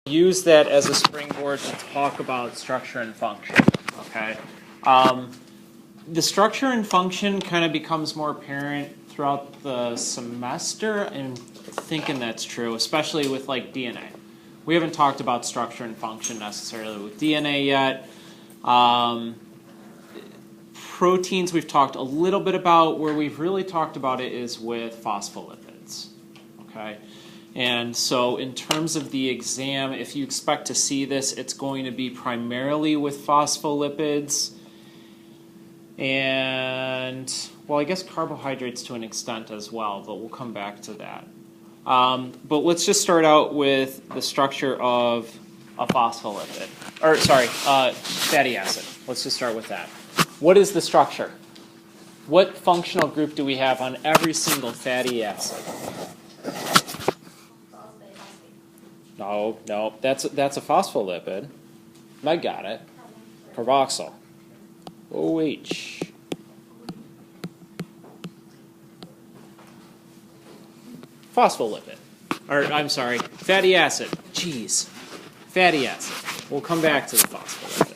use that as a springboard to talk about structure and function. Okay, the structure and function kind of becomes more apparent throughout the semester, and thinking that's true, especially with like DNA. We haven't talked about structure and function necessarily with DNA yet. Proteins we've talked a little bit about. Where we've really talked about it is with phospholipids. Okay, and so in terms of the exam, if you expect to see this, it's going to be primarily with phospholipids. And, well, I guess carbohydrates to an extent as well, but we'll come back to that. But let's just start out with the structure of a phospholipid. Or, sorry, fatty acid. Let's just start with that. What is the structure? What functional group do we have on every single fatty acid? No, that's a phospholipid. I got it. Carboxyl. OH. Phospholipid. Or, I'm sorry, fatty acid. Jeez. Fatty acid. We'll come back to the phospholipid.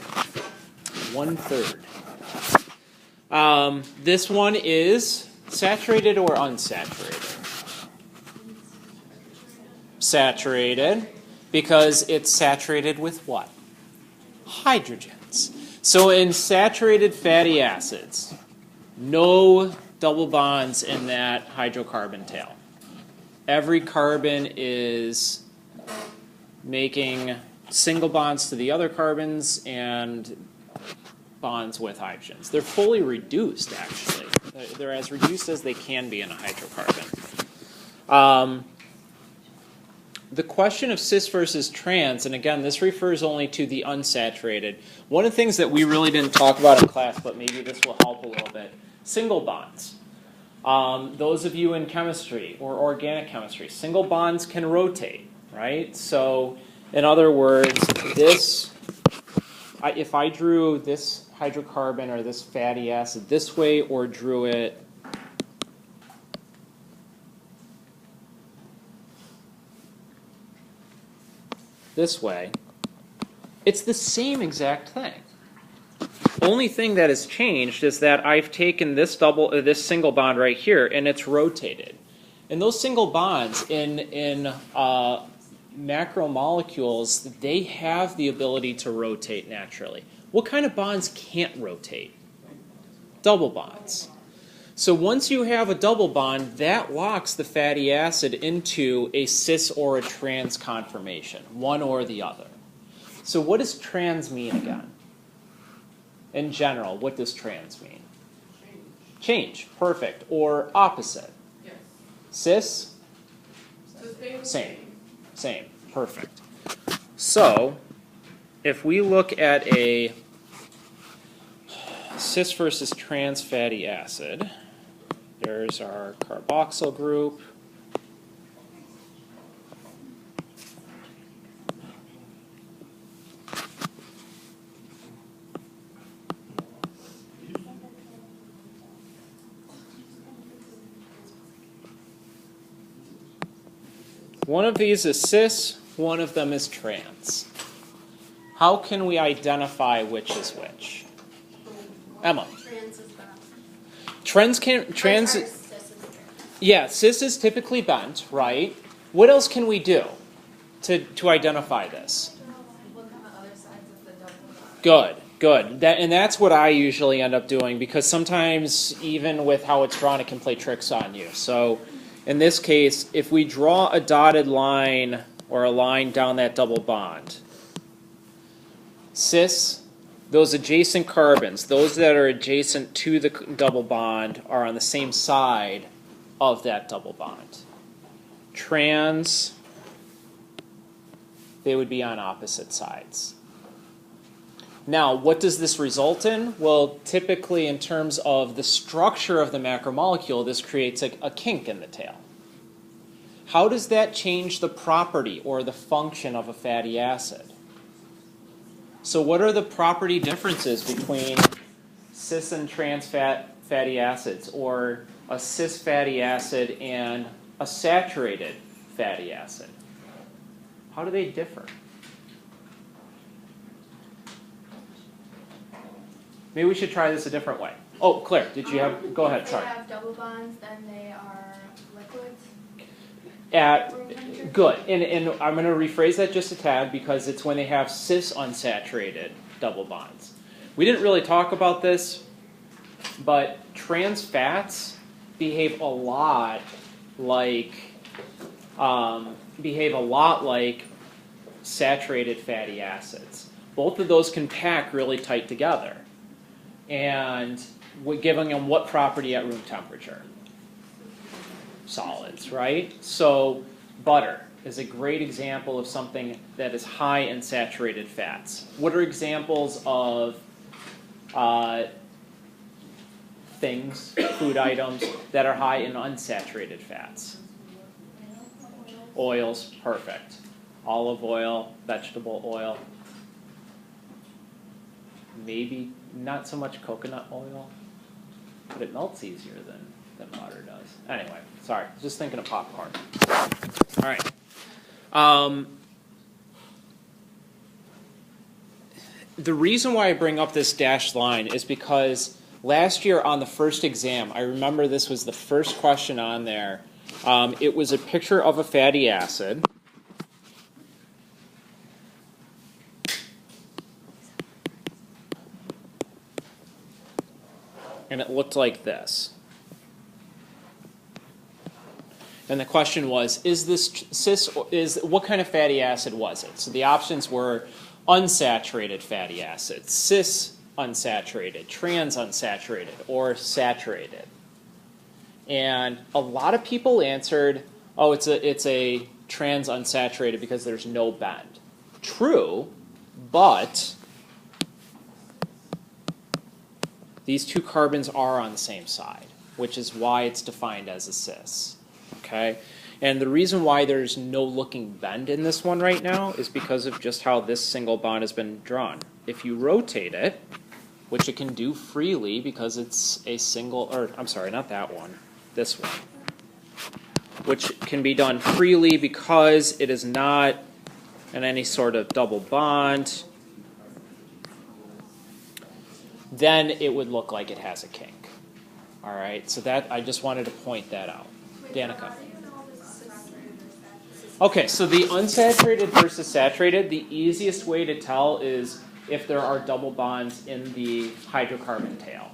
1/3. This one is saturated or unsaturated? Saturated, because it's saturated with what? Hydrogens. So in saturated fatty acids, no double bonds in that hydrocarbon tail. Every carbon is making single bonds to the other carbons and bonds with hydrogens. They're fully reduced, actually. They're as reduced as they can be in a hydrocarbon. The question of cis versus trans, and again, this refers only to the unsaturated. One of the things that we really didn't talk about in class, but maybe this will help a little bit, single bonds. Those of you in chemistry or organic chemistry, single bonds can rotate, right? So, in other words, if I drew this hydrocarbon or this fatty acid this way, or drew it this way, it's the same exact thing. Only thing that has changed is that I've taken this single bond right here and it's rotated. And those single bonds in macromolecules, they have the ability to rotate naturally. What kind of bonds can't rotate? Double bonds. So once you have a double bond, that locks the fatty acid into a cis or a trans conformation, one or the other. So what does trans mean again? In general, what does trans mean? Change. Perfect. Or opposite? Yes. Cis? Same. Perfect. So if we look at a cis versus trans fatty acid, there's our carboxyl group. One of these is cis, one of them is trans. How can we identify which is which? Emma. Trans yeah, cis is typically bent, right? What else can we do to identify this? Look on the other sides of the double bond. Good. That's what I usually end up doing, because sometimes even with how it's drawn, it can play tricks on you. So in this case, if we draw a dotted line or a line down that double bond, cis, those adjacent carbons, those that are adjacent to the double bond, are on the same side of that double bond. Trans, they would be on opposite sides. Now, what does this result in? Well, typically in terms of the structure of the macromolecule, this creates a kink in the tail. How does that change the property or the function of a fatty acid? So what are the property differences between cis and trans fatty acids, or a cis fatty acid and a saturated fatty acid? How do they differ? Maybe we should try this a different way. Oh, Claire, did you have? Go ahead. If Sorry. they have double bonds, then they are liquids. Good. And I'm going to rephrase that just a tad because it's when they have cis unsaturated double bonds. We didn't really talk about this, but trans fats behave a lot like saturated fatty acids. Both of those can pack really tight together. And we're giving them what property at room temperature? Solids, right? So butter is a great example of something that is high in saturated fats. What are examples of things, food items, that are high in unsaturated fats? Oils, perfect. Olive oil, vegetable oil. Maybe not so much coconut oil, but it melts easier than butter does. Anyway, sorry, just thinking of popcorn. All right. The reason why I bring up this dashed line is because last year on the first exam, I remember this was the first question on there. It was a picture of a fatty acid. And it looked like this. And the question was, what kind of fatty acid was it? So the options were unsaturated fatty acids, cis unsaturated, trans unsaturated, or saturated. And a lot of people answered, oh, it's a trans unsaturated because there's no bend. True, but these two carbons are on the same side, which is why it's defined as a cis. Okay? And the reason why there's no looking bend in this one right now is because of just how this single bond has been drawn. If you rotate it, which it can do freely because it's a single, or I'm sorry, not that one, this one, which can be done freely because it is not in any sort of double bond, then it would look like it has a kink. All right, so that I just wanted to point that out. Danica. Okay, so the unsaturated versus saturated, the easiest way to tell is if there are double bonds in the hydrocarbon tail.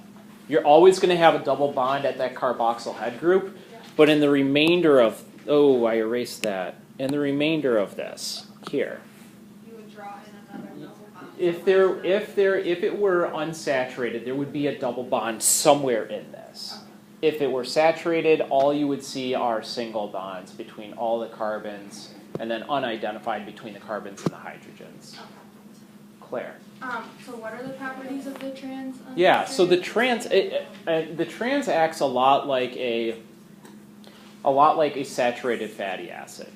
You're always going to have a double bond at that carboxyl head group, but in the remainder of, oh, I erased that. In the remainder of this, here. You would draw in another double bond. If it were unsaturated, there would be a double bond somewhere in this. If it were saturated, all you would see are single bonds between all the carbons, and then unidentified between the carbons and the hydrogens. Claire. So what are the properties of the trans? Yeah, so the trans acts a lot like a saturated fatty acid.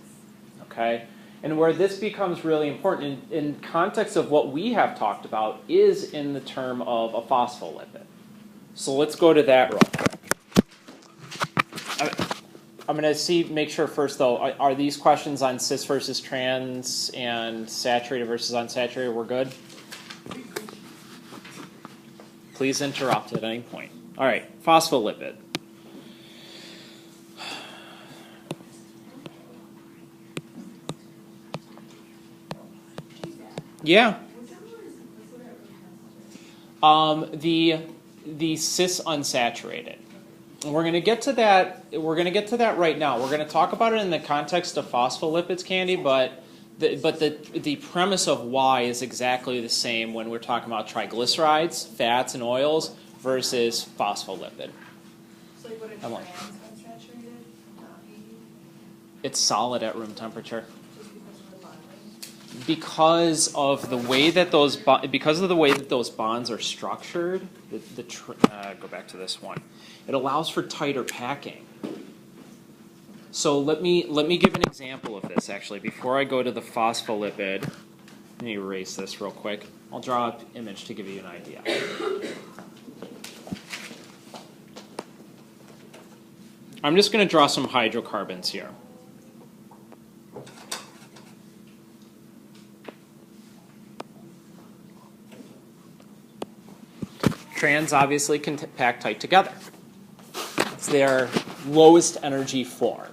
Okay? And where this becomes really important in context of what we have talked about is in the term of a phospholipid. So let's go to that real quick. I'm going to make sure first, though, are these questions on cis versus trans and saturated versus unsaturated? We're good? Please interrupt at any point. All right, phospholipid. Yeah. The cis unsaturated. We're going to get to that. We're going to get to that right now. We're going to talk about it in the context of phospholipids, Candy, but the premise of why is exactly the same when we're talking about triglycerides, fats, and oils versus phospholipid. So you put a trans unsaturated, not be It's solid at room temperature. just because of the bonding? Because of the way that those bonds are structured, go back to this one. It allows for tighter packing. So let me give an example of this actually before I go to the phospholipid. Let me erase this real quick. I'll draw an image to give you an idea. I'm just going to draw some hydrocarbons here. Trans obviously can pack tight together. It's their lowest energy form,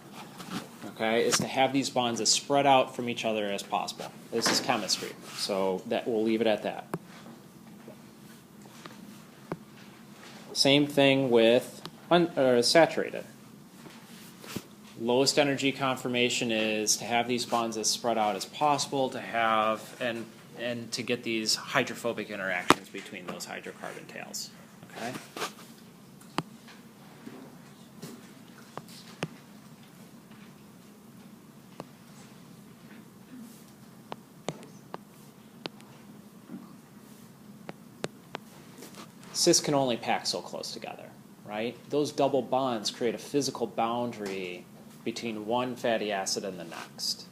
okay, is to have these bonds as spread out from each other as possible. This is chemistry, so that we'll leave it at that. Same thing with saturated. Lowest energy conformation is to have these bonds as spread out as possible, to have and to get these hydrophobic interactions between those hydrocarbon tails. Okay. Cis can only pack so close together, right? Those double bonds create a physical boundary between one fatty acid and the next.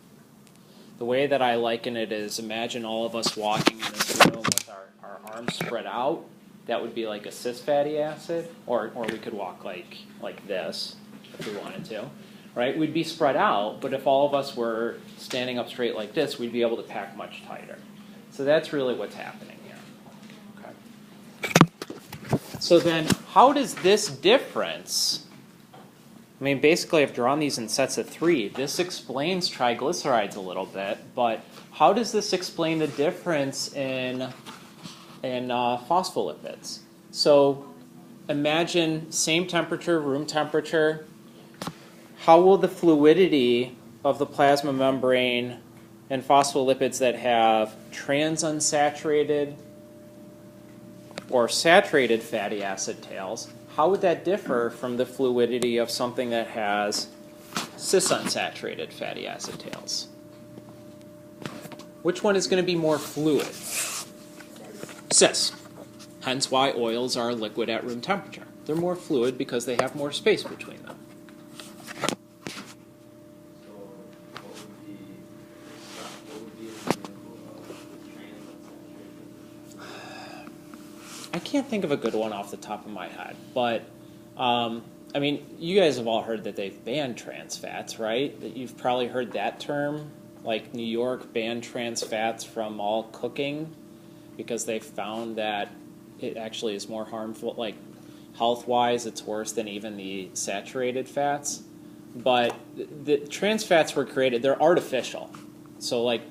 The way that I liken it is, imagine all of us walking in this room with our arms spread out. That would be like a cis fatty acid, or we could walk like this if we wanted to, right? We'd be spread out, but if all of us were standing up straight like this, we'd be able to pack much tighter. So that's really what's happening here. Okay. So then, how does this difference? I mean, basically, I've drawn these in sets of 3. This explains triglycerides a little bit, but how does this explain the difference in phospholipids? So imagine same temperature, room temperature. How will the fluidity of the plasma membrane and phospholipids that have transunsaturated or saturated fatty acid tails, how would that differ from the fluidity of something that has cis-unsaturated fatty acid tails? Which one is going to be more fluid? Cis. Hence why oils are liquid at room temperature. They're more fluid because they have more space between them. I can't think of a good one off the top of my head, but I mean, you guys have all heard that they've banned trans fats, right? That you've probably heard that term, like New York banned trans fats from all cooking because they found that it actually is more harmful, like health-wise, it's worse than even the saturated fats. But the trans fats were created; they're artificial. So, like,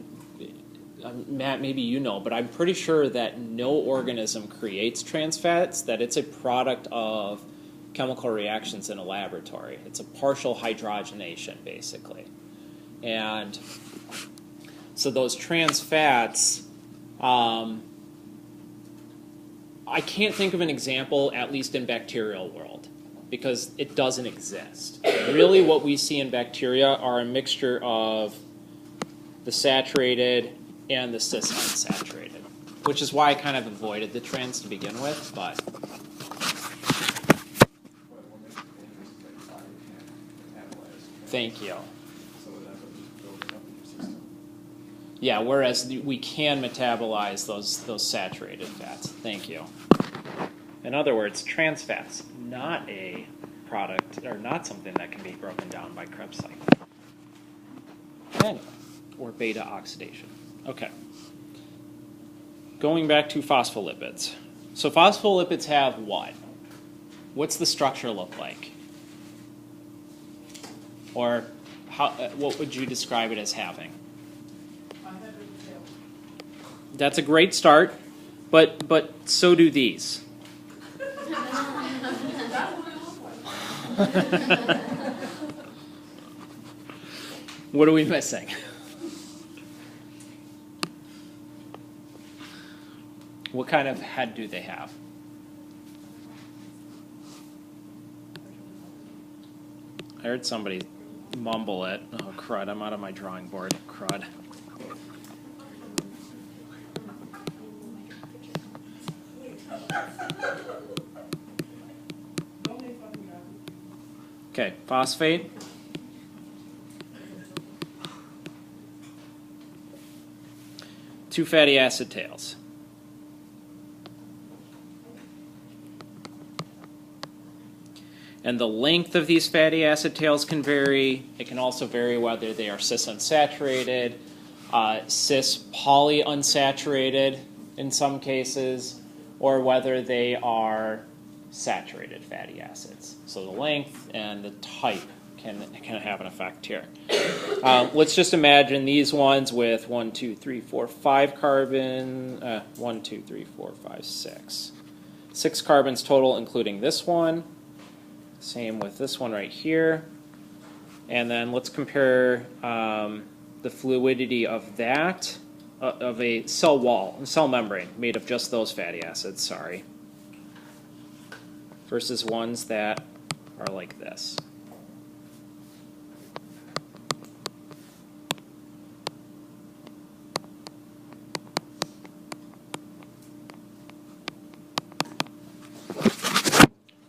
Matt, maybe you know, but I'm pretty sure that no organism creates trans fats, that it's a product of chemical reactions in a laboratory. It's a partial hydrogenation, basically. And so those trans fats, I can't think of an example, at least in bacterial world, because it doesn't exist. Really what we see in bacteria are a mixture of the saturated and the cis-unsaturated, which is why I kind of avoided the trans to begin with, but thank you. Yeah, whereas we can metabolize those saturated fats. Thank you. In other words, trans fats, not a product, or not something that can be broken down by Krebs cycle. Anyway, or beta oxidation. Okay. Going back to phospholipids. So phospholipids have what? What's the structure look like? Or what would you describe it as having? That's a great start, but so do these. What are we missing? What kind of head do they have? I heard somebody mumble it. Oh, crud, I'm out of my drawing board. Crud. Okay, phosphate. Two fatty acid tails. And the length of these fatty acid tails can vary. It can also vary whether they are cis-unsaturated, cis-polyunsaturated in some cases, or whether they are saturated fatty acids. So the length and the type can have an effect here. Let's just imagine these ones with 1, 2, 3, 4, 5 carbon, 1, 2, 3, 4, 5, 6. 6 carbons total, including this one. Same with this one right here. And then let's compare the fluidity of that, of a cell wall, a cell membrane made of just those fatty acids, sorry, versus ones that are like this.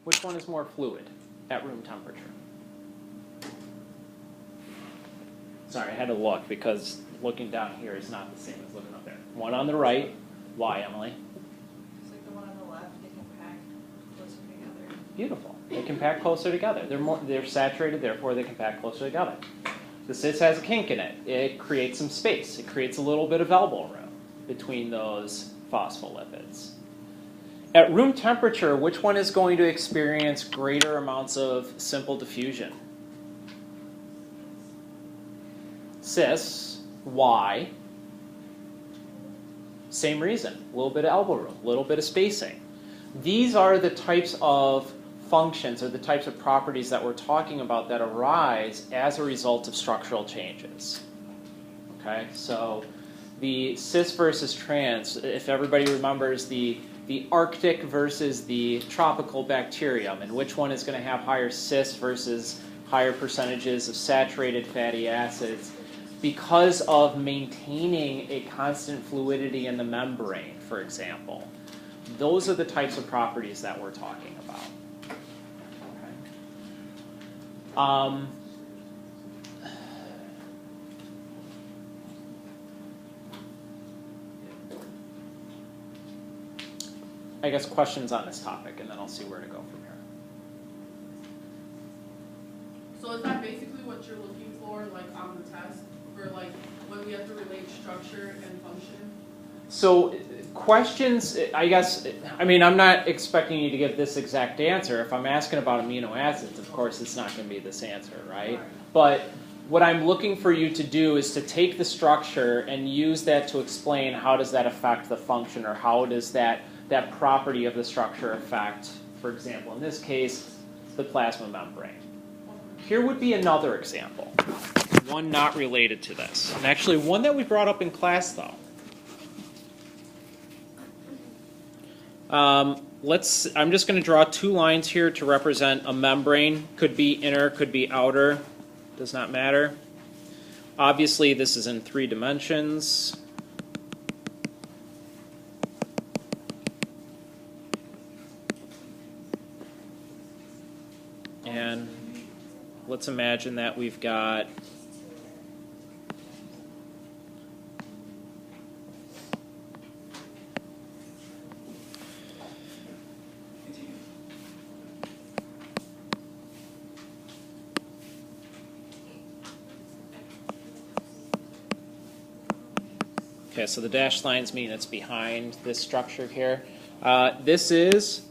Which one is more fluid at room temperature? Sorry, I had to look because looking down here is not the same as looking up there. One on the right. Why, Emily? It's like the one on the left, they can pack closer together. Beautiful. They can pack closer together. They're saturated, therefore they can pack closer together. The cis has a kink in it. It creates some space. It creates a little bit of elbow room between those phospholipids. At room temperature, which one is going to experience greater amounts of simple diffusion? Cis. Why? Same reason. A little bit of elbow room, a little bit of spacing. These are the types of functions or the types of properties that we're talking about that arise as a result of structural changes. Okay, so the cis versus trans, if everybody remembers the Arctic versus the tropical bacterium, and which one is going to have higher cis versus higher percentages of saturated fatty acids because of maintaining a constant fluidity in the membrane, for example. Those are the types of properties that we're talking about. Okay. I guess questions on this topic, and then I'll see where to go from here. So is that basically what you're looking for, like on the test, for like when we have to relate structure and function? So questions, I guess, I mean, I'm not expecting you to give this exact answer. If I'm asking about amino acids, of course, it's not going to be this answer, right? But what I'm looking for you to do is to take the structure and use that to explain how does that affect the function, or how does that property of the structure affect, for example, in this case, the plasma membrane. Here would be another example, one not related to this, and actually one that we brought up in class, though. I'm just going to draw 2 lines here to represent a membrane. Could be inner, could be outer, does not matter. Obviously, this is in 3 dimensions. And let's imagine that we've got okay, so the dashed lines mean it's behind this structure here. This is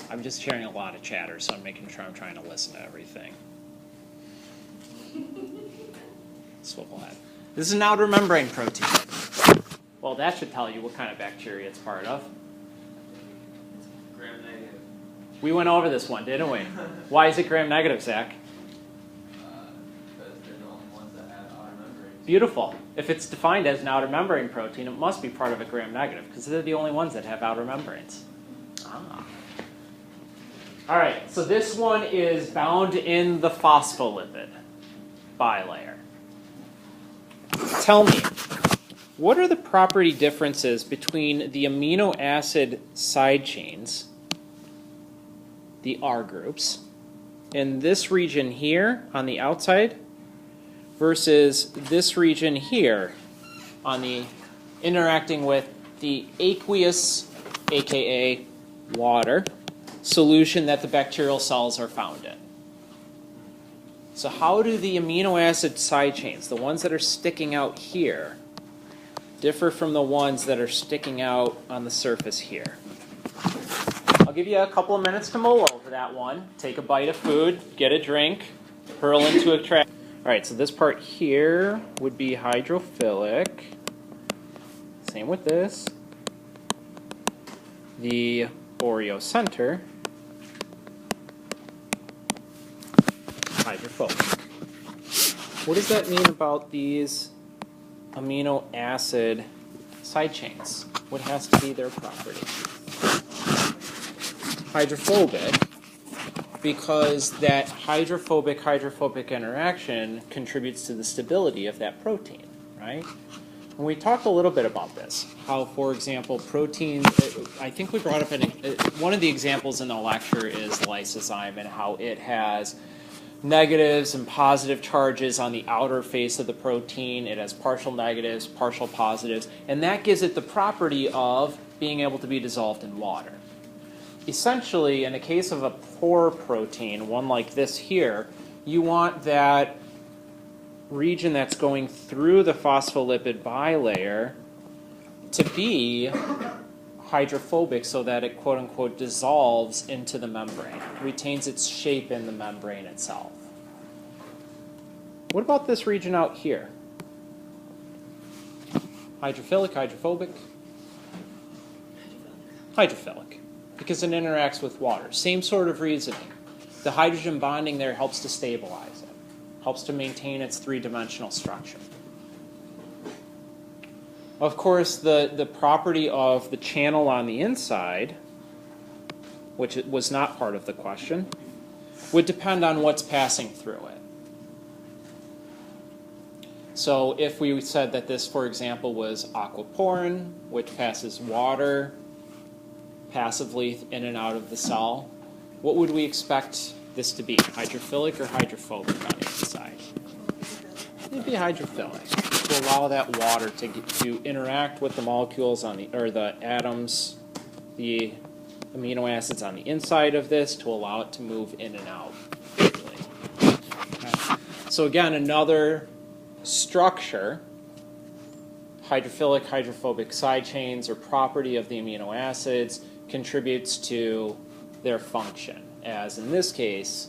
I'm just hearing a lot of chatter, so I'm making sure I'm trying to listen to everything. Swivel head. This is an outer membrane protein. Well, that should tell you what kind of bacteria it's part of. Gram-negative. We went over this one, didn't we? Why is it gram-negative, Zach? Because they're the only ones that have outer membranes. Beautiful. If it's defined as an outer membrane protein, it must be part of a gram-negative, because they're the only ones that have outer membranes. Ah. All right, so this one is bound in the phospholipid bilayer. Tell me, what are the property differences between the amino acid side chains, the R groups, in this region here on the outside versus this region here on the interacting with the aqueous, aka water, solution that the bacterial cells are found in? So how do the amino acid side chains, the ones that are sticking out here, differ from the ones that are sticking out on the surface here? I'll give you a couple of minutes to mull over that one. Take a bite of food, get a drink, hurl into a trash. All right, so this part here would be hydrophilic. Same with this. The baryocenter, hydrophobic. What does that mean about these amino acid side chains? What has to be their property? Hydrophobic, because that hydrophobic interaction contributes to the stability of that protein, right? And we talked a little bit about this, how, for example, proteins, I think we brought up one of the examples in the lecture is lysozyme and how it has negatives and positive charges on the outer face of the protein. It has partial negatives, partial positives, and that gives it the property of being able to be dissolved in water. Essentially, in the case of a poor protein, one like this here, you want that region that's going through the phospholipid bilayer to be hydrophobic so that it quote-unquote dissolves into the membrane, retains its shape in the membrane itself. What about this region out here? Hydrophilic, hydrophobic? Hydrophilic, because it interacts with water. Same sort of reasoning. The hydrogen bonding there helps to stabilize it, helps to maintain its three-dimensional structure. Of course, the property of the channel on the inside, which was not part of the question, would depend on what's passing through it. So if we said that this, for example, was aquaporin, which passes water passively in and out of the cell, what would we expect this to be? Hydrophilic or hydrophobic on the inside? It'd be hydrophilic, to allow that water to interact with the molecules on the atoms, the amino acids on the inside of this, to allow it to move in and out. Okay. So again, another structure, hydrophilic, hydrophobic side chains, or property of the amino acids, contributes to their function, as in this case,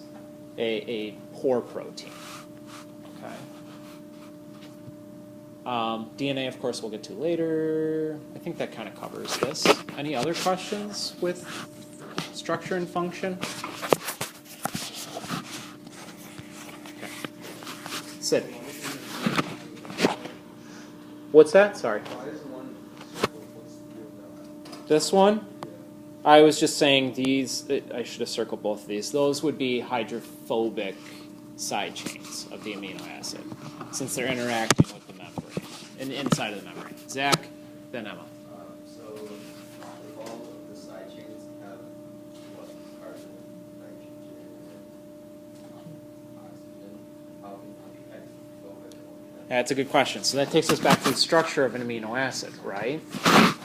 a poor protein. Okay. DNA, of course, we'll get to later. I think that kind of covers this. Any other questions with structure and function? Okay. Sid. What's that? Sorry. This one? I was just saying these, I should have circled both of these. Those would be hydrophobic side chains of the amino acid, since they're interacting with the membrane, and inside of the membrane. Zach, then Emma. So, if all of the side chains have what, carbon, nitrogen, oxygen, how can it be hydrophobic? That's a good question. So that takes us back to the structure of an amino acid, right?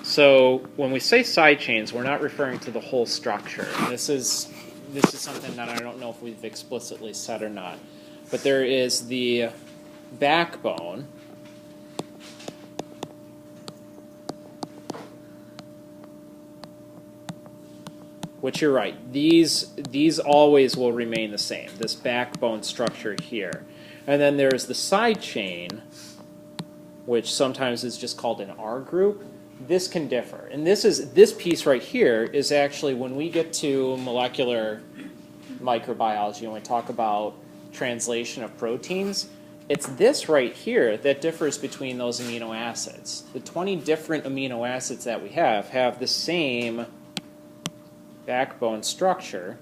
So when we say side chains, we're not referring to the whole structure. This is something that I don't know if we've explicitly said or not. But there is the backbone, which you're right. These always will remain the same, this backbone structure here. And then there's the side chain, which sometimes is just called an R group. This can differ. And this piece right here is actually, when we get to molecular microbiology and we talk about translation of proteins, it's this right here that differs between those amino acids. The 20 different amino acids that we have the same backbone structure.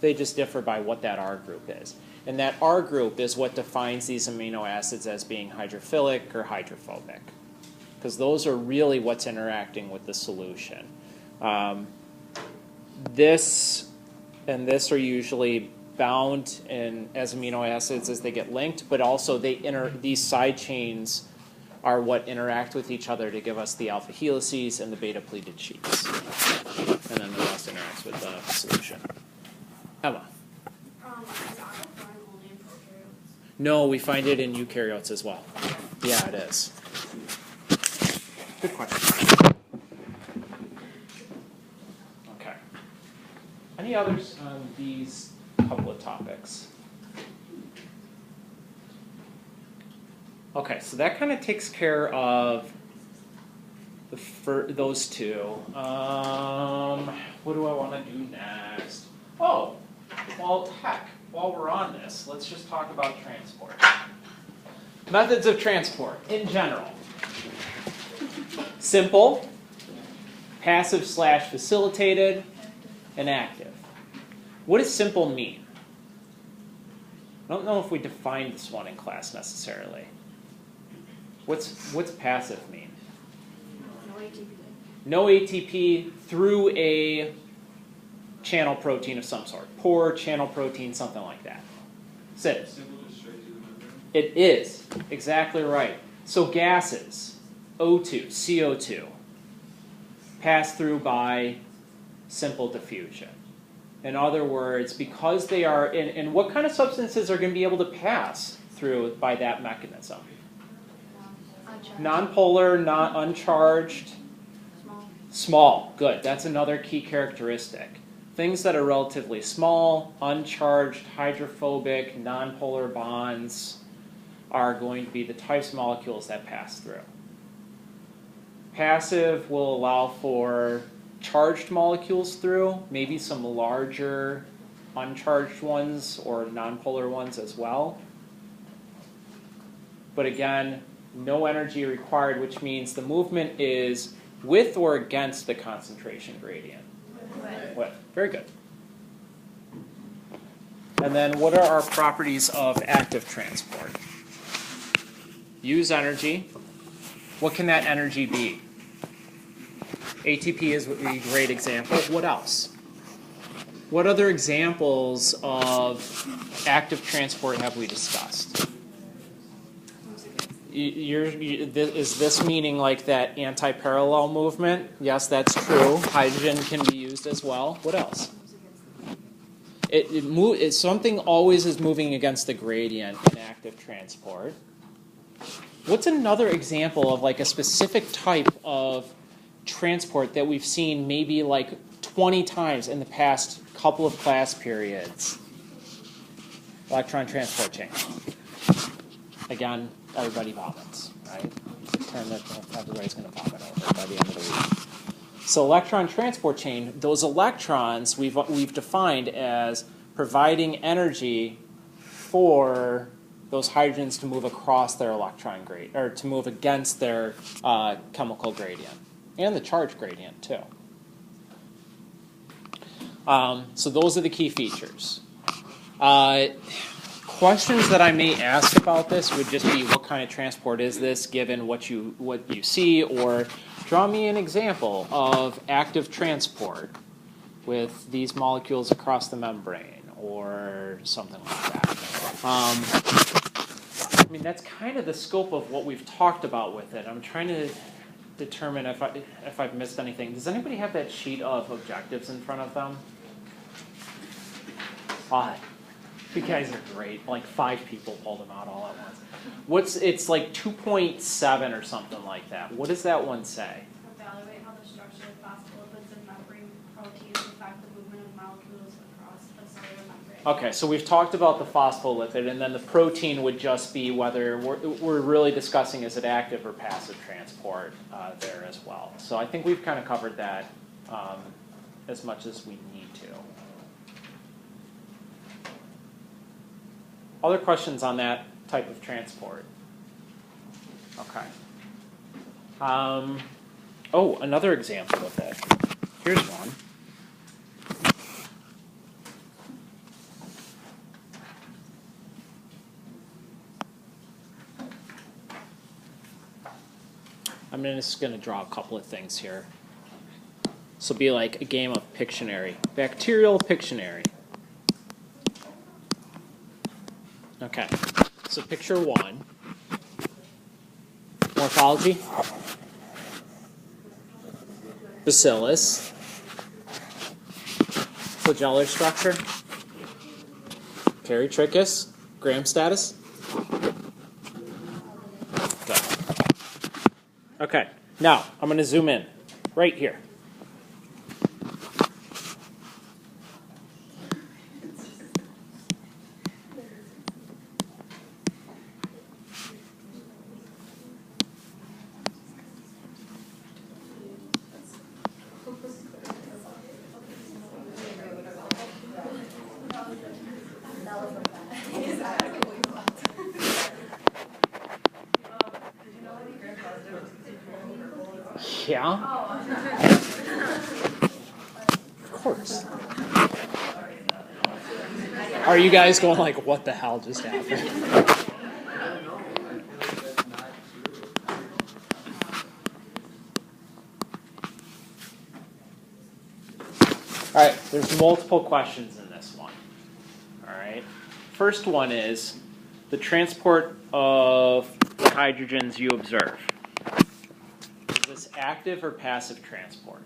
They just differ by what that R group is. And that R group is what defines these amino acids as being hydrophilic or hydrophobic, because those are really what's interacting with the solution. This and this are usually bound as amino acids as they get linked, but also these side chains are what interact with each other to give us the alpha helices and the beta pleated sheets. And then the rest interacts with the solution. Emma. No, we find it in eukaryotes as well. Yeah, it is. Good question. Okay. Any others on these couple of topics? Okay, so that kind of takes care of those two. What do I want to do next? Oh, well, heck, while we're on this, let's just talk about transport. Methods of transport in general. Simple, passive/facilitated, and active. What does simple mean? I don't know if we defined this one in class necessarily. What's passive mean? No ATP. No ATP through a channel protein of some sort. Poor channel protein, something like that. Sid? Simple, just straight to the membrane. It is. Exactly right. So gases, O2, CO2, pass through by simple diffusion. In other words, because they are, and what kind of substances are going to be able to pass through by that mechanism? Nonpolar, not uncharged, small. Good. That's another key characteristic. Things that are relatively small, uncharged, hydrophobic, nonpolar bonds are going to be the types of molecules that pass through. Passive will allow for charged molecules through, maybe some larger uncharged ones or nonpolar ones as well. But again, no energy required, which means the movement is with or against the concentration gradient. With. Very good. And then what are our properties of active transport? Use energy. What can that energy be? ATP is a great example. What else? What other examples of active transport have we discussed? Is this meaning like that anti-parallel movement? Yes, that's true. Hydrogen can be used as well. What else? Something always is moving against the gradient in active transport. What's another example of like a specific type of transport that we've seen maybe like 20 times in the past couple of class periods? Electron transport chain. Again, everybody vomits, right? It's a term that everybody's going to vomit over by the end of the week. So electron transport chain, those electrons we've defined as providing energy for those hydrogens to move across their electron gradient, or to move against their chemical gradient, and the charge gradient too. So those are the key features. Questions that I may ask about this would just be, what kind of transport is this given what you see, or draw me an example of active transport with these molecules across the membrane or something like that. I mean, that's kind of the scope of what we've talked about with it. I'm trying to determine if I've missed anything. Does anybody have that sheet of objectives in front of them? You guys are great. Like 5 people pulled them out all at once. It's like 2.7 or something like that. What does that one say? Evaluate how the structure of phospholipids and membrane proteins affect the movement of molecules across the cellular membrane. Okay, so we've talked about the phospholipid, and then the protein would just be whether we're really discussing is it active or passive transport there as well. So I think we've kind of covered that as much as we need to. Other questions on that type of transport? Okay. Another example of it. Here's one. I'm just going to draw a couple of things here. This will be like a game of Pictionary. Bacterial Pictionary. Okay, so picture 1. Morphology. Bacillus. Flagellar structure. Peritrichus. Gram status. Good. Okay, Now, I'm going to zoom in right here. Yeah? Of course. Are you guys going like, what the hell just happened? All right, there's multiple questions in this one. All right. First one is the transport of the hydrogens you observe. Is this active or passive transport?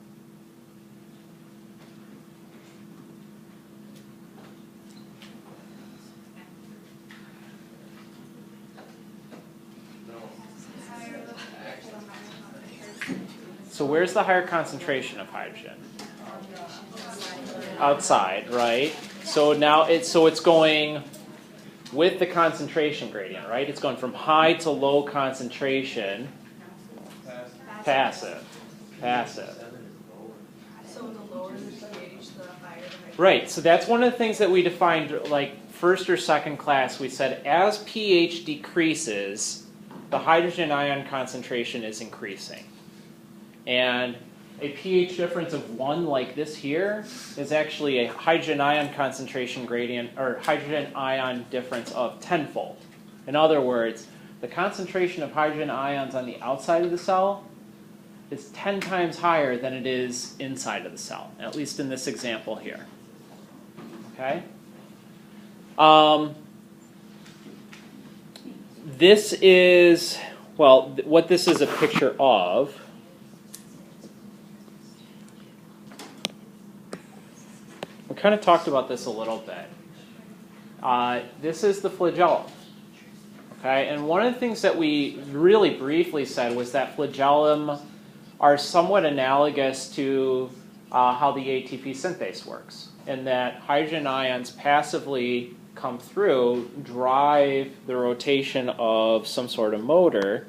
So where's the higher concentration of hydrogen? Outside, right? So now it's going with the concentration gradient, right? It's going from high to low concentration. Passive. So the lower the pH, the higher the hydrogen. Right, so that's one of the things that we defined like first or second class. We said as pH decreases, the hydrogen ion concentration is increasing. And a pH difference of 1 like this here is actually a hydrogen ion concentration gradient or hydrogen ion difference of tenfold. In other words, the concentration of hydrogen ions on the outside of the cell is 10 times higher than it is inside of the cell, at least in this example here. Okay? This is, well, what this is a picture of. We kind of talked about this a little bit. This is the flagellum. Okay, and one of the things that we really briefly said was that flagellum are somewhat analogous to how the ATP synthase works, in that hydrogen ions passively come through, drive the rotation of some sort of motor,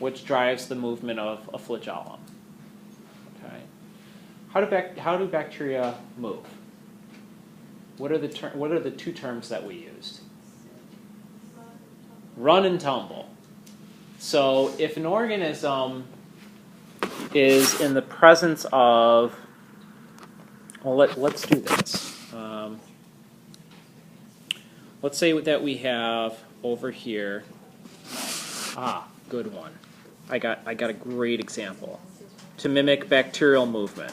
which drives the movement of a flagellum. Okay, how do bacteria move? What are the two terms that we used? Run and tumble. So if an organism is in the presence of, well, let's do this. Let's say that we have over here, good one. I got a great example to mimic bacterial movement.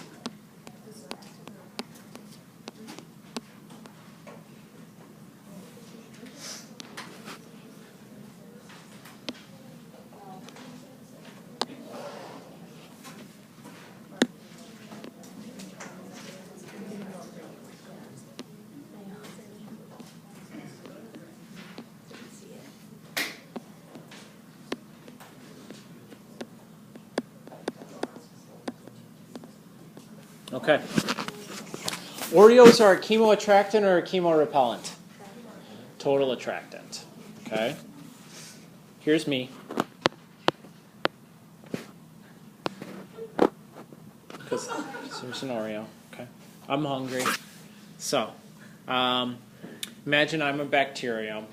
Okay. Oreos are a chemoattractant or a chemorepellent? Total attractant. Okay. Here's me. Because there's an Oreo. Okay. I'm hungry. So, imagine I'm a bacterium,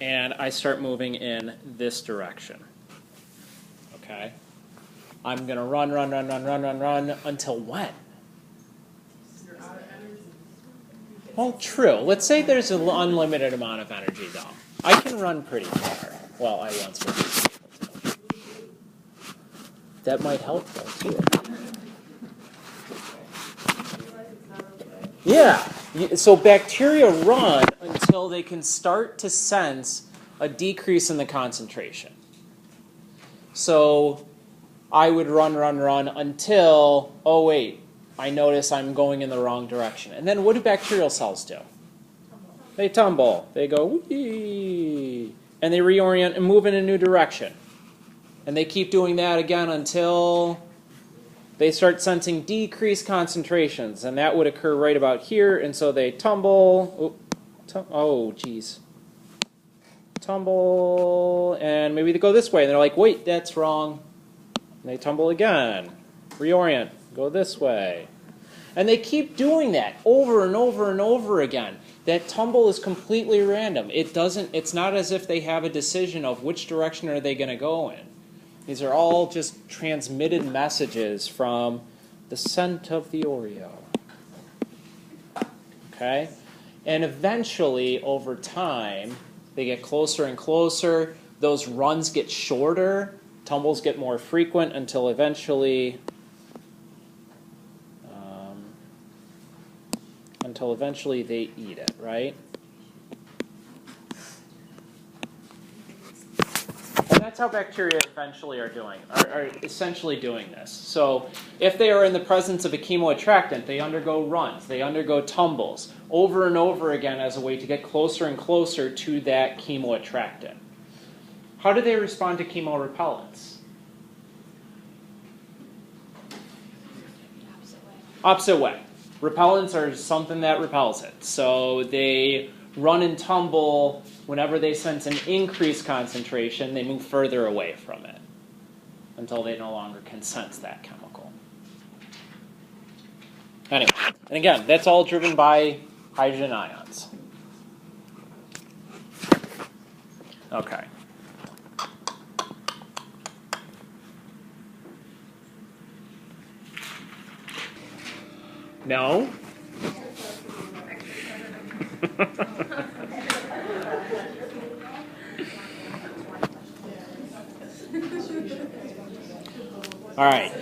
and I start moving in this direction. Okay. I'm going to run until when? You're out of energy. Well, true. Let's say there's an unlimited amount of energy, though. I can run pretty far. Well, I once was. That might help, though, too. Yeah. So bacteria run until they can start to sense a decrease in the concentration. So I would run until, oh wait, I notice I'm going in the wrong direction. And then what do bacterial cells do? They tumble. They go, wee, and they reorient and move in a new direction. And they keep doing that again until they start sensing decreased concentrations. And that would occur right about here. And so they tumble. Oh, geez. Tumble. And maybe they go this way. And they're like, wait, that's wrong. And they tumble again. Reorient. Go this way. And they keep doing that over and over and over again. That tumble is completely random. It's not as if they have a decision of which direction are they going to go in. These are all just transmitted messages from the scent of the Oreo. Okay? And eventually, over time, they get closer and closer. Those runs get shorter. Tumbles get more frequent until eventually they eat it, right? And that's how bacteria eventually are essentially doing this. So if they are in the presence of a chemoattractant, they undergo runs, they undergo tumbles over and over again as a way to get closer and closer to that chemoattractant. How do they respond to chemorepellents? Opposite way. Repellents are something that repels it. So they run and tumble whenever they sense an increased concentration, they move further away from it until they no longer can sense that chemical. Anyway, and again, that's all driven by hydrogen ions. Okay. No? All right.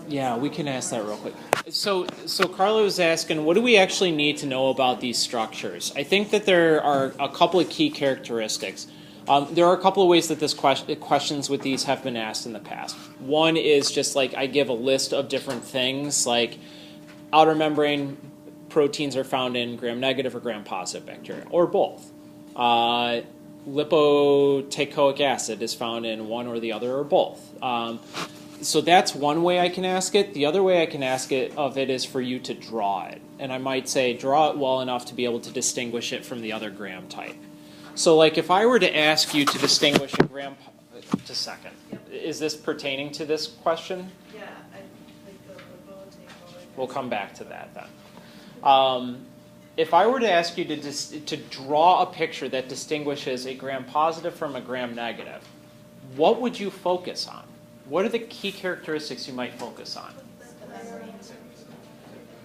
Yeah, we can ask that real quick. So Carla was asking, what do we actually need to know about these structures? I think that there are a couple of key characteristics. There are a couple of ways that this questions with these have been asked in the past. One is just like I give a list of different things, like outer membrane proteins are found in gram-negative or gram-positive bacteria, or both. Lipoteichoic acid is found in one or the other or both. So that's one way I can ask it. The other way I can ask it is for you to draw it. And I might say draw it well enough to be able to distinguish it from the other gram type. So like if I were to ask you to distinguish a gram... Just a second. Yep. Is this pertaining to this question? Yeah, I think the lipoteichoic. We'll come back to that then. If I were to ask you to draw a picture that distinguishes a gram-positive from a gram-negative, what would you focus on? What are the key characteristics you might focus on?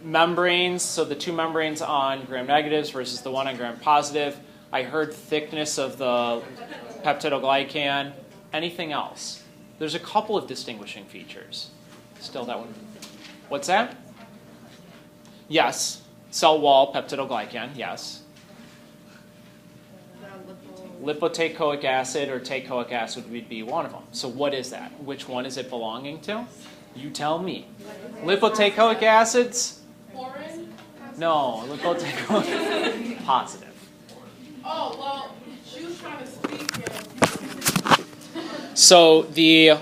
Membranes, so the two membranes on gram-negatives versus the one on gram-positive. I heard thickness of the peptidoglycan. Anything else? There's a couple of distinguishing features. Still that one. What's that? Yes. Cell wall, peptidoglycan, yes. Lipoteichoic acid or teichoic acid would be one of them. So what is that? Which one is it belonging to? You tell me. Lipoteichoic acids? Foreign? No, lipoteichoic positive. Oh, well, she was trying to speak here. So the...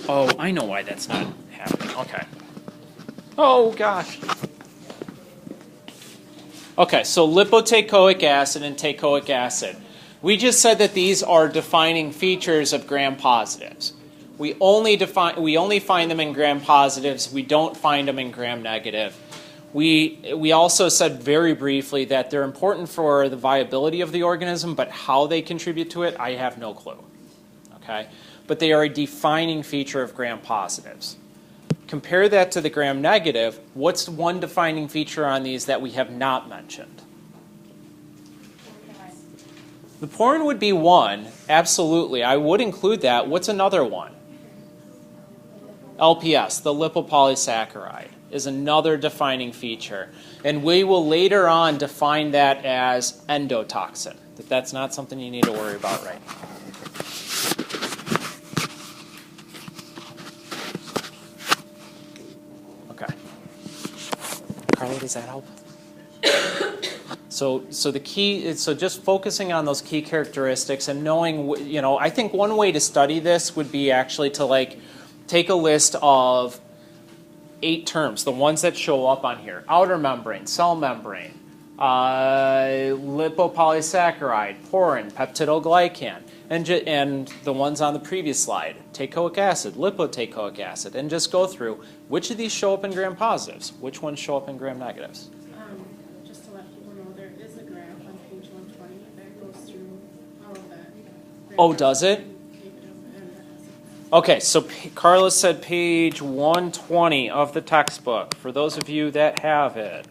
Oh, I know why that's not happening. Okay. Oh, gosh. Okay, so lipoteichoic acid and teichoic acid. We just said that these are defining features of gram-positives. We only find them in gram-positives. We don't find them in gram-negative. We also said very briefly that they're important for the viability of the organism, but how they contribute to it, I have no clue. Okay? But they are a defining feature of gram-positives. Compare that to the gram-negative. What's one defining feature on these that we have not mentioned? The porrin would be one, absolutely. I would include that. What's another one? LPS, the lipopolysaccharide, is another defining feature. And we will later on define that as endotoxin. That's not something you need to worry about right now. Does that help? So the key is just focusing on those key characteristics and knowing, I think one way to study this would be actually to take a list of 8 terms, the ones that show up on here: outer membrane, cell membrane, lipopolysaccharide, porin, peptidoglycan, and the ones on the previous slide: teichoic acid, lipoteichoic acid, and just go through which of these show up in gram positives, which ones show up in gram negatives. Just to let people know, there is a graph on page 120 that goes through all of that. Oh, does it? Okay, so Carla said page 120 of the textbook. For those of you that have it,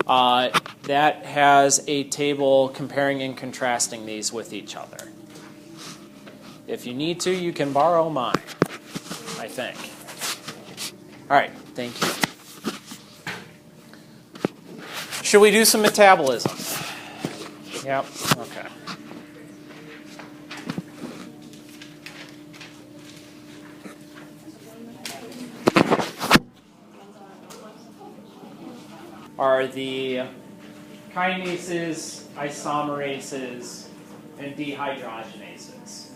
that has a table comparing and contrasting these with each other. If you need to, you can borrow mine, I think. All right, thank you. Should we do some metabolism? Yep, okay. Are the kinases, isomerases, and dehydrogenases.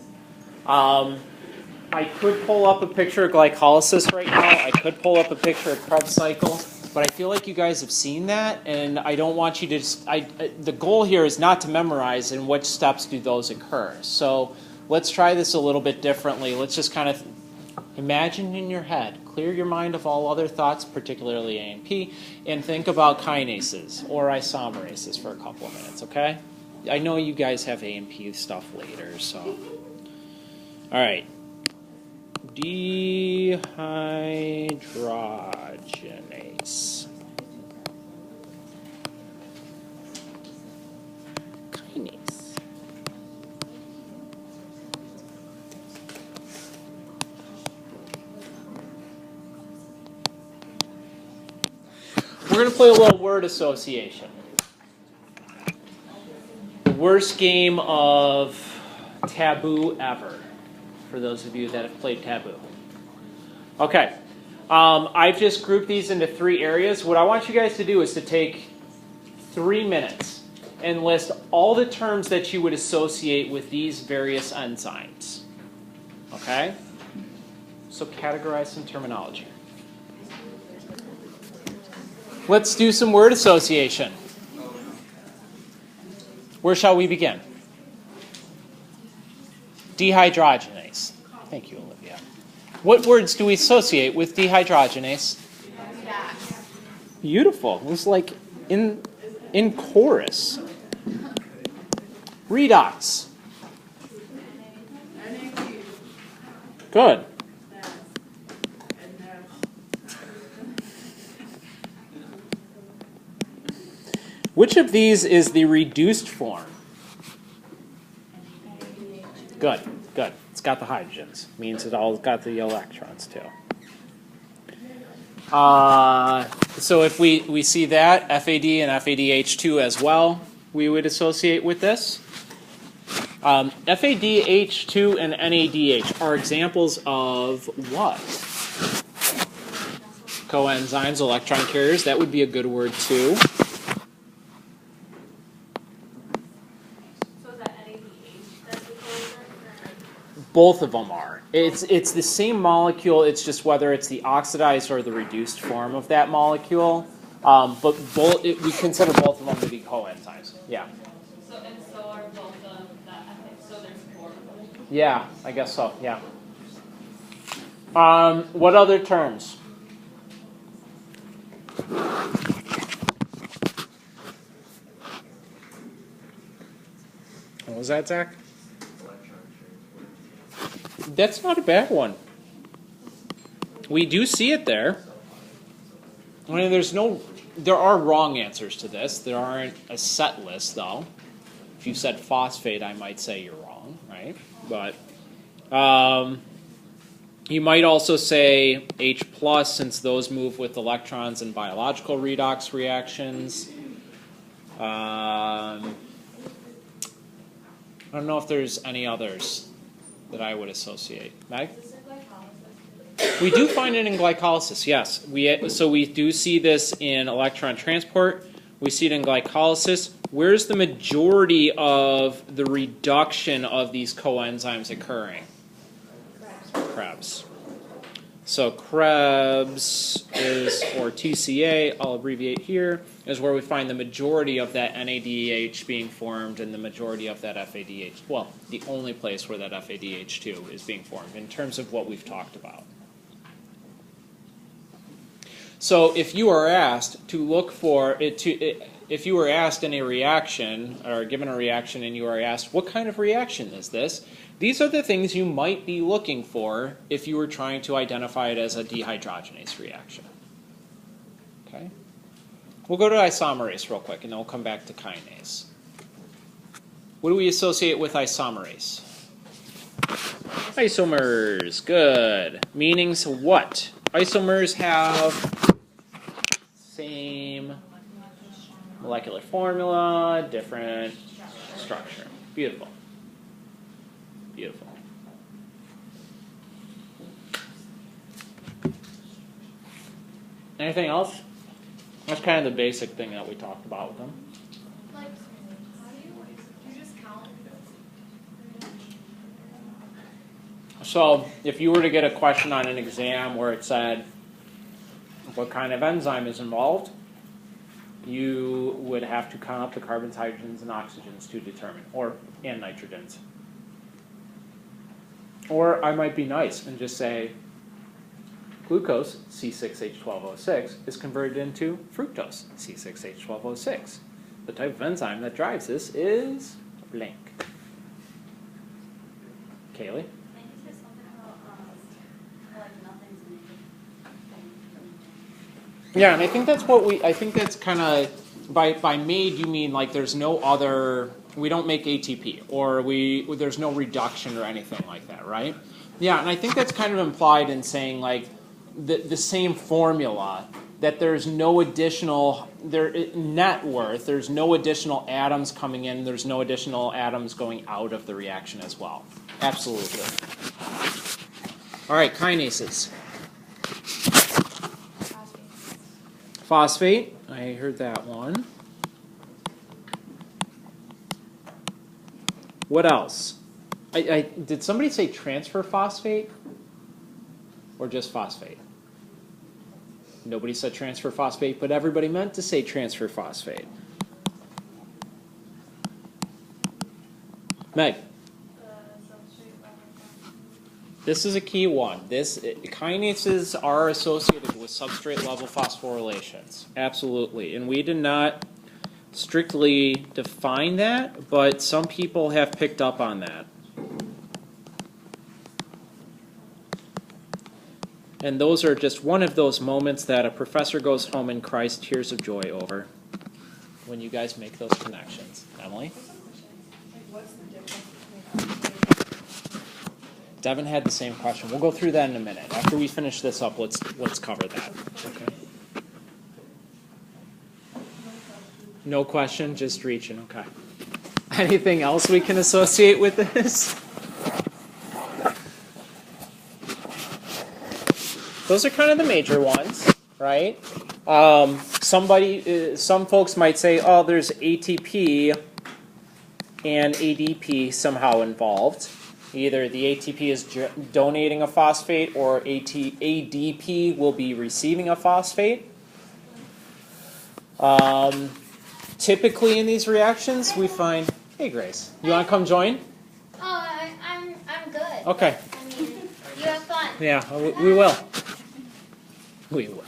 I could pull up a picture of glycolysis right now. I could pull up a picture of Krebs cycle, but I feel like you guys have seen that, and I don't want you to the goal here is not to memorize in which steps do those occur. So let's try this a little bit differently. Let's just kind of imagine in your head, clear your mind of all other thoughts, particularly AMP, and think about kinases or isomerases for a couple of minutes, okay? I know you guys have AMP stuff later, so. All right. Dehydrogenase. Kinase. We're going to play a little word association. The worst game of Taboo ever, for those of you that have played Taboo. Okay, I've just grouped these into 3 areas. What I want you guys to do is to take 3 minutes and list all the terms that you would associate with these various enzymes. Okay? So categorize some terminology. Let's do some word association. Where shall we begin? Dehydrogenase. Thank you, Olivia. What words do we associate with dehydrogenase? Beautiful. It was like in chorus. Redox. Good. Which of these is the reduced form? Good, good. It's got the hydrogens. Means it all got the electrons too. So if we see that, FAD and FADH2 as well, we would associate with this. FADH2 and NADH are examples of what? Coenzymes, electron carriers. That would be a good word too. Both of them are. It's the same molecule. It's just whether it's the oxidized or the reduced form of that molecule. But we consider both of them to be coenzymes. Yeah. So are both of the ethics. So there's 4 of them. Yeah, I guess so. Yeah. What other terms? What was that, Zach? That's not a bad one. We do see it there. I mean, there are wrong answers to this. There aren't a set list, though. If you said phosphate, I might say you're wrong, right? But you might also say H+, since those move with electrons in biological redox reactions. I don't know if there's any others that I would associate. Meg? We do find it in glycolysis, yes. So we do see this in electron transport. We see it in glycolysis. Where's the majority of the reduction of these coenzymes occurring? Krebs. So Krebs is, or TCA, I'll abbreviate here, is where we find the majority of that NADH being formed and the majority of that FADH. Well, the only place where that FADH2 is being formed in terms of what we've talked about. So if you are asked to look for it, if you were asked in a reaction or given a reaction and you are asked what kind of reaction is this, these are the things you might be looking for if you were trying to identify it as a dehydrogenase reaction. Okay? We'll go to isomerase real quick and then we'll come back to kinase. What do we associate with isomerase? Isomers. Good. Meanings what? Isomers have same molecular formula, different structure. Beautiful. Beautiful. Anything else? That's kind of the basic thing that we talked about with them. Like, how do you just count? So if you were to get a question on an exam where it said what kind of enzyme is involved, you would have to count up the carbons, hydrogens, and oxygens to determine, and nitrogens. Or I might be nice and just say glucose, C6H12O6, is converted into fructose, C6H12O6. The type of enzyme that drives this is blank. Kaylee? I think there's something about, like, nothing's made. Yeah, and I think that's what I think that's kind of, by made you mean like there's no other, we don't make ATP, or there's no reduction or anything like that, right? Yeah, and I think that's kind of implied in saying like the same formula, that there's no additional, net worth, there's no additional atoms coming in, there's no additional atoms going out of the reaction as well. Absolutely. All right, kinases. Phosphate, I heard that one. What else? Did somebody say transfer phosphate? Or just phosphate? Nobody said transfer phosphate, but everybody meant to say transfer phosphate. Meg? This is a key one. Kinases are associated with substrate level phosphorylations. Absolutely. And we did not strictly define that, but some people have picked up on that. And those are just one of those moments that a professor goes home and cries tears of joy over when you guys make those connections. Emily? Devin had the same question. We'll go through that in a minute. After we finish this up, let's cover that. Okay. No question, just reaching. Okay. Anything else we can associate with this? Those are kind of the major ones, right? Some folks might say, oh, there's ATP and ADP somehow involved. Either the ATP is donating a phosphate or ADP will be receiving a phosphate. Typically in these reactions, we find, hey Grace, you want to come join? Oh, I'm good. Okay. I mean, you have fun. Yeah, we will. We will.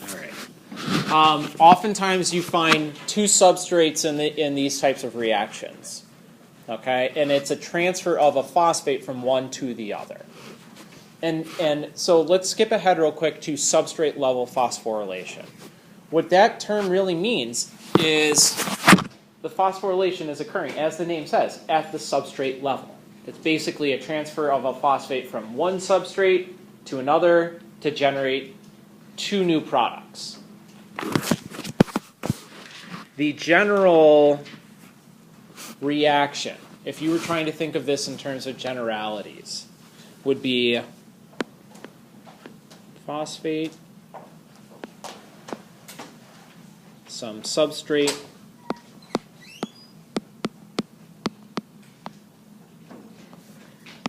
All right. Oftentimes you find two substrates in these types of reactions. Okay, and it's a transfer of a phosphate from one to the other. And so let's skip ahead real quick to substrate level phosphorylation. What that term really means is the phosphorylation is occurring, as the name says, at the substrate level. It's basically a transfer of a phosphate from one substrate to another to generate two new products. The general reaction, if you were trying to think of this in terms of generalities, would be phosphate, some substrate,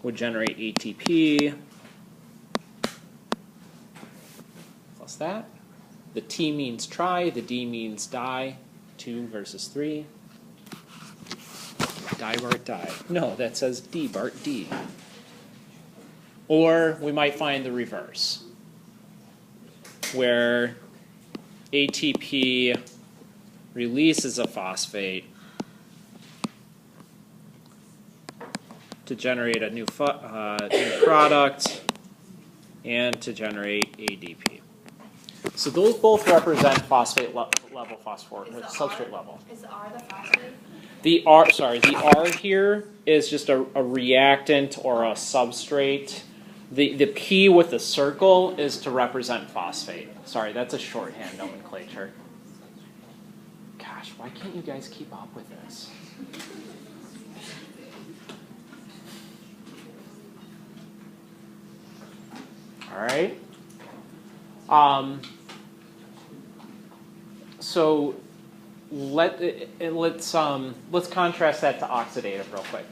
would generate ATP plus that. The T means try, the D means die, 2 versus 3. Die, Bart, die. No, that says D, Bart, D. Or we might find the reverse, where ATP releases a phosphate to generate a new product and to generate ADP. So those both represent phosphate level phosphorus, substrate level. Is the R the phosphate? The R here is just a reactant or a substrate. The P with the circle is to represent phosphate. Sorry, that's a shorthand nomenclature. Gosh, why can't you guys keep up with this? All right. So let's contrast that to oxidative real quick.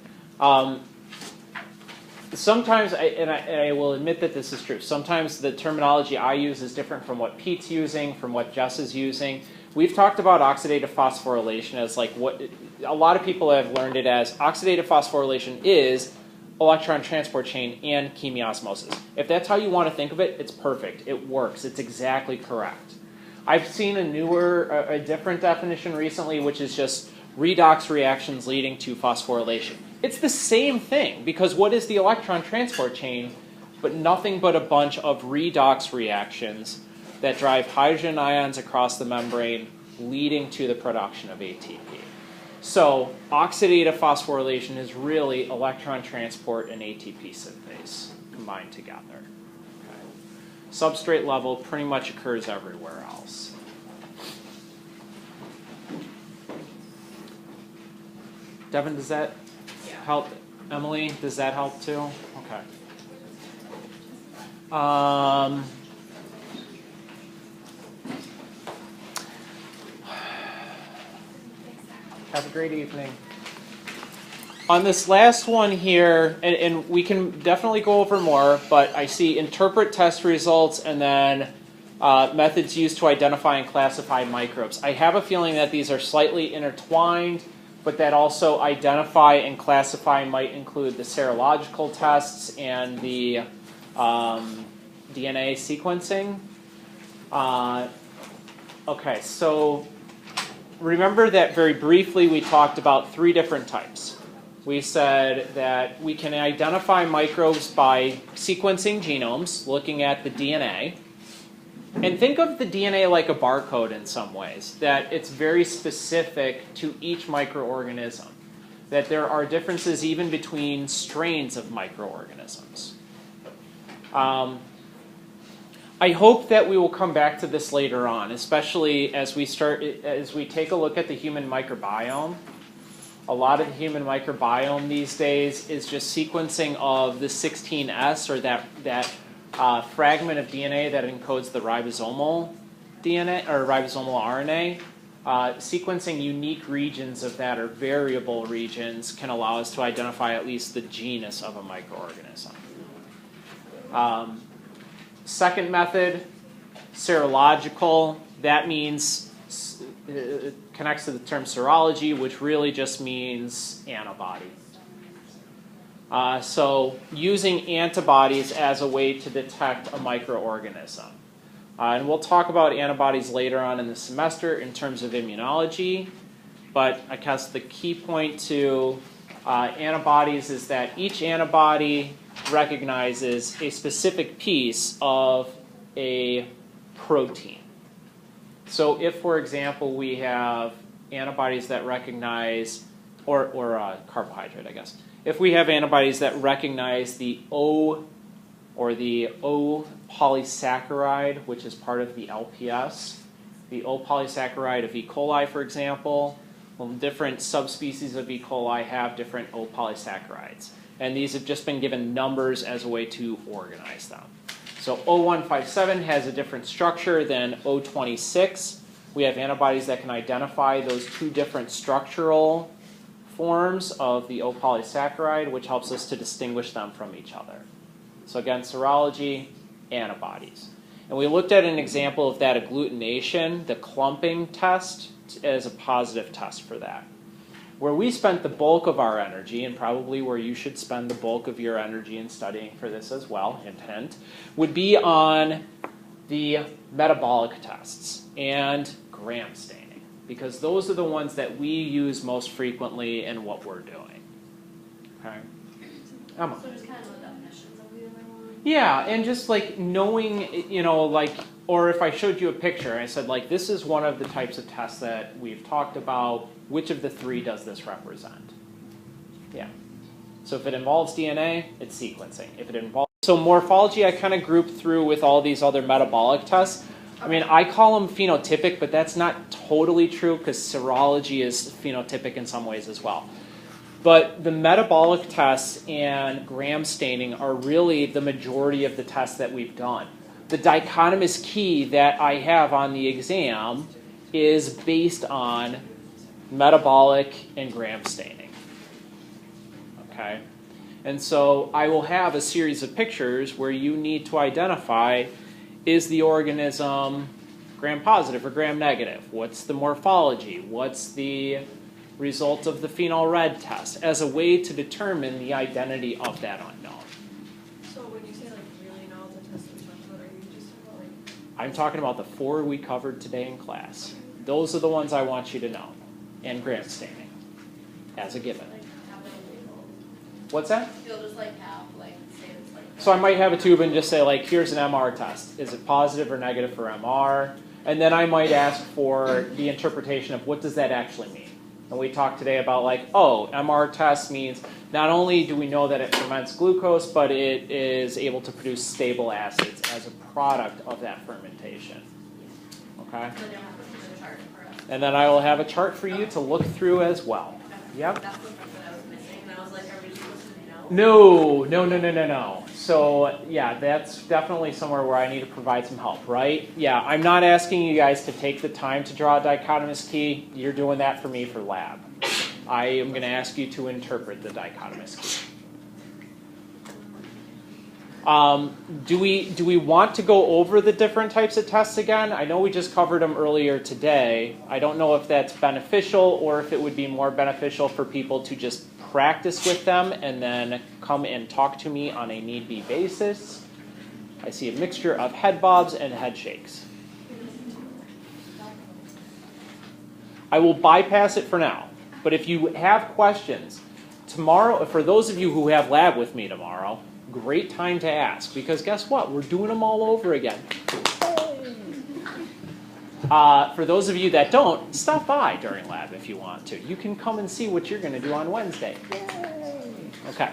Sometimes, I will admit that this is true. Sometimes the terminology I use is different from what Pete's using, from what Jess is using. We've talked about oxidative phosphorylation as like what a lot of people have learned it as. Oxidative phosphorylation is electron transport chain and chemiosmosis. If that's how you want to think of it, it's perfect. It works. It's exactly correct. I've seen a different definition recently, which is just redox reactions leading to phosphorylation. It's the same thing, because what is the electron transport chain but nothing but a bunch of redox reactions that drive hydrogen ions across the membrane, leading to the production of ATP. So oxidative phosphorylation is really electron transport and ATP synthase combined together. Okay. Substrate level pretty much occurs everywhere else. Devin, does that help? Emily, does that help too? Okay. Have a great evening. On this last one here, and we can definitely go over more, but I see interpret test results and then methods used to identify and classify microbes. I have a feeling that these are slightly intertwined, but that also identify and classify might include the serological tests and the DNA sequencing. Okay, so remember that very briefly we talked about 3 different types. We said that we can identify microbes by sequencing genomes, looking at the DNA. And think of the DNA like a barcode in some ways, that it's very specific to each microorganism, that there are differences even between strains of microorganisms. I hope that we will come back to this later on, especially as we take a look at the human microbiome. A lot of the human microbiome these days is just sequencing of the 16S, or that fragment of DNA that encodes the ribosomal DNA or ribosomal RNA. Sequencing unique regions of that, or variable regions, can allow us to identify at least the genus of a microorganism. Second method, serological. That means it connects to the term serology, which really just means antibody. So using antibodies as a way to detect a microorganism. And we'll talk about antibodies later on in the semester in terms of immunology. But I guess the key point to antibodies is that each antibody recognizes a specific piece of a protein. So if, for example, we have antibodies that recognize, or carbohydrate, I guess. If we have antibodies that recognize the O, or the O polysaccharide, which is part of the LPS, the O polysaccharide of E. coli, for example, well, different subspecies of E. coli have different O polysaccharides. And these have just been given numbers as a way to organize them. So O157 has a different structure than O26. We have antibodies that can identify those two different structural forms of the O polysaccharide, which helps us to distinguish them from each other. So again, serology, antibodies. And we looked at an example of that agglutination, the clumping test, as a positive test for that. Where we spent the bulk of our energy, and probably where you should spend the bulk of your energy in studying for this as well, hint, hint, would be on the metabolic tests and gram staining, because those are the ones that we use most frequently in what we're doing. Okay? Emma. So just kind of the definitions of the other one. Yeah, and just like knowing, you know, like, or if I showed you a picture, I said, like, this is one of the types of tests that we've talked about. Which of the three does this represent? Yeah. So if it involves DNA, it's sequencing. If it involves... So morphology, I kind of grouped through with all these other metabolic tests. I mean, I call them phenotypic, but that's not totally true because serology is phenotypic in some ways as well. But the metabolic tests and gram staining are really the majority of the tests that we've done. The dichotomous key that I have on the exam is based on metabolic and gram staining. Okay? And so I will have a series of pictures where you need to identify, is the organism gram positive or gram negative? What's the morphology? What's the result of the phenol red test? As a way to determine the identity of that unknown. So when you say like really know the test we talked about, are you just talking about like... I'm talking about the 4 we covered today in class. Those are the ones I want you to know. And gram staining as a given. Like have it labeled? What's that? You'll just like have like say it's like... So I might have a tube and just say, like, here's an MR test. Is it positive or negative for MR? And then I might ask for the interpretation of what does that actually mean. And we talked today about, like, oh, MR test means not only do we know that it ferments glucose, but it is able to produce stable acids as a product of that fermentation. Okay? So you'll have to put a chart for us. And then I will have a chart for you to look through as well. Yep. That's the part that I was missing, and I was like, are we supposed to know? No. So, yeah, that's definitely somewhere where I need to provide some help, right? Yeah, I'm not asking you guys to take the time to draw a dichotomous key. You're doing that for me for lab. I am going to ask you to interpret the dichotomous key. Do we want to go over the different types of tests again? I know we just covered them earlier today. I don't know if that's beneficial or if it would be more beneficial for people to just practice with them and then come and talk to me on a need-be basis. I see a mixture of head bobs and head shakes. I will bypass it for now, but if you have questions, tomorrow, for those of you who have lab with me tomorrow, great time to ask, because guess what? We're doing them all over again. For those of you that don't, stop by during lab if you want to. You can come and see what you're going to do on Wednesday. Yay. Okay.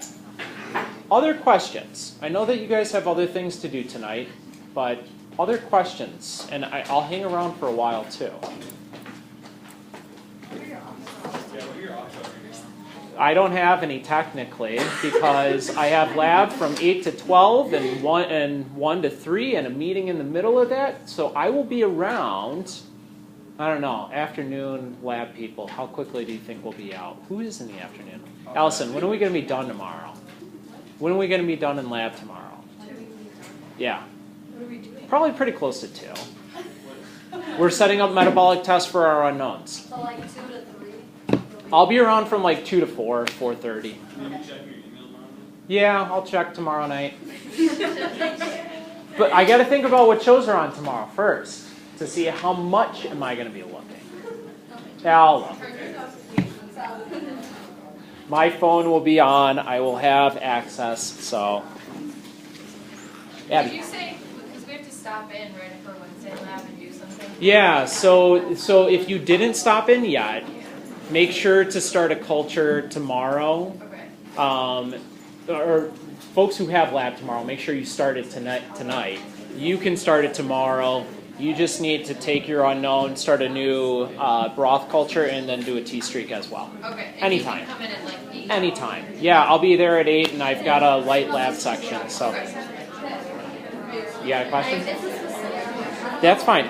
Other questions? I know that you guys have other things to do tonight, but other questions? And I'll hang around for a while too. I don't have any technically because I have lab from 8 to 12 and 1 to 3 and a meeting in the middle of that. So I will be around, I don't know, afternoon lab people. How quickly do you think we'll be out? Who is in the afternoon? Allison, when are we going to be done tomorrow? When are we going to be done in lab tomorrow? Yeah. What are we doing? Probably pretty close to 2. We're setting up metabolic tests for our unknowns. So like 2 to 3? I'll be around from like 2 to 4, 4:30. Yeah, I'll check tomorrow night. But I got to think about what shows are on tomorrow first to see how much am I going to be looking. Yeah, I'll look. My phone will be on. I will have access. So, Did you say, because we have to stop in right for Wednesday lab and do something? yeah. So if you didn't stop in yet, make sure to start a culture tomorrow. Okay. Or folks who have lab tomorrow, make sure you start it tonight. You can start it tomorrow. You just need to take your unknown, start a new broth culture, and then do a tea streak as well. Okay. And Anytime. You can come in at like 8? Anytime. Yeah, I'll be there at 8, and I've got a light lab section. So. Okay. You got a question? It's a specific. That's fine.